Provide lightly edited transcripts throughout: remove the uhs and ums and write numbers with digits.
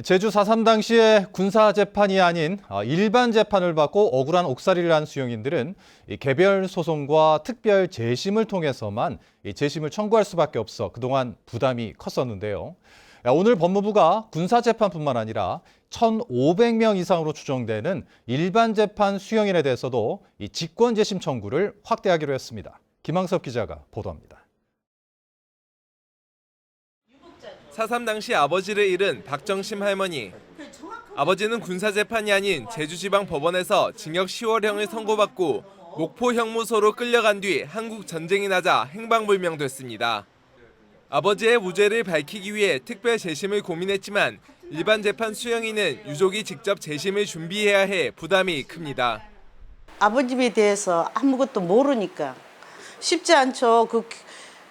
제주 4.3 당시에 군사 재판이 아닌 일반 재판을 받고 억울한 옥살이를 한 수용인들은 개별 소송과 특별 재심을 통해서만 재심을 청구할 수밖에 없어 그동안 부담이 컸었는데요. 오늘 법무부가 군사 재판뿐만 아니라 1,500명 이상으로 추정되는 일반 재판 수용인에 대해서도 직권 재심 청구를 확대하기로 했습니다. 김항섭 기자가 보도합니다. 4.3 당시 아버지를 잃은 박정심 할머니. 아버지는 군사재판이 아닌 제주지방법원에서 징역 10월형을 선고받고 목포 형무소로 끌려간 뒤 한국 전쟁이 나자 행방불명됐습니다. 아버지의 무죄를 밝히기 위해 특별 재심을 고민했지만 일반 재판 수용인은 유족이 직접 재심을 준비해야 해 부담이 큽니다. 아버님에 대해서 아무것도 모르니까 쉽지 않죠. 그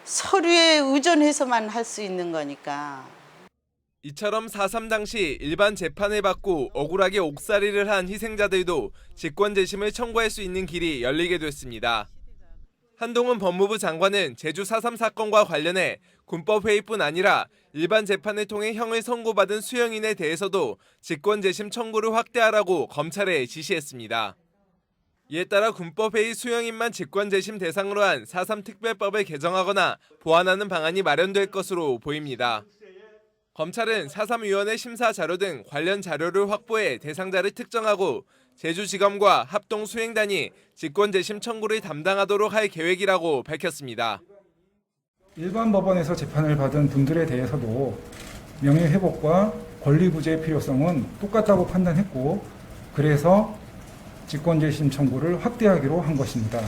서류에 의존해서만 할 수 있는 거니까. 이처럼 4.3 당시 일반 재판을 받고 억울하게 옥살이를 한 희생자들도 직권 재심을 청구할 수 있는 길이 열리게 됐습니다. 한동훈 법무부 장관은 제주 4.3 사건과 관련해 군법회의뿐 아니라 일반 재판을 통해 형을 선고받은 수용인에 대해서도 직권 재심 청구를 확대하라고 검찰에 지시했습니다. 이에 따라 군법회의 수용인만 직권 재심 대상으로 한 4.3 특별법을 개정하거나 보완하는 방안이 마련될 것으로 보입니다. 검찰은 4.3위원회 심사 자료 등 관련 자료를 확보해 대상자를 특정하고 제주지검과 합동수행단이 직권 재심 청구를 담당하도록 할 계획이라고 밝혔습니다. 일반 법원에서 재판을 받은 분들에 대해서도 명예회복과 권리부재의 필요성은 똑같다고 판단했고, 그래서 직권재심 청구를 확대하기로 한 것입니다.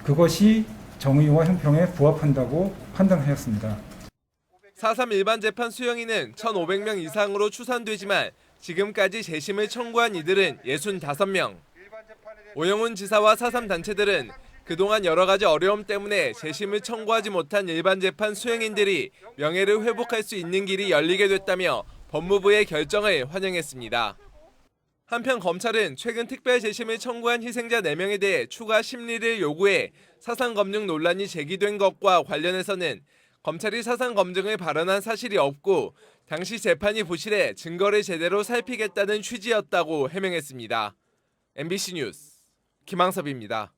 그것이 정의와 형평에 부합한다고 판단하였습니다. 4.3 일반 재판 수용인은 1,500명 이상으로 추산되지만 지금까지 재심을 청구한 이들은 65명. 오영훈 지사와 4.3 단체들은 그동안 여러 가지 어려움 때문에 재심을 청구하지 못한 일반 재판 수용인들이 명예를 회복할 수 있는 길이 열리게 됐다며 법무부의 결정을 환영했습니다. 한편 검찰은 최근 특별 재심을 청구한 희생자 4명에 대해 추가 심리를 요구해 사상 검증 논란이 제기된 것과 관련해서는 검찰이 사상 검증을 발언한 사실이 없고 당시 재판이 부실해 증거를 제대로 살피겠다는 취지였다고 해명했습니다. MBC 뉴스 김항섭입니다.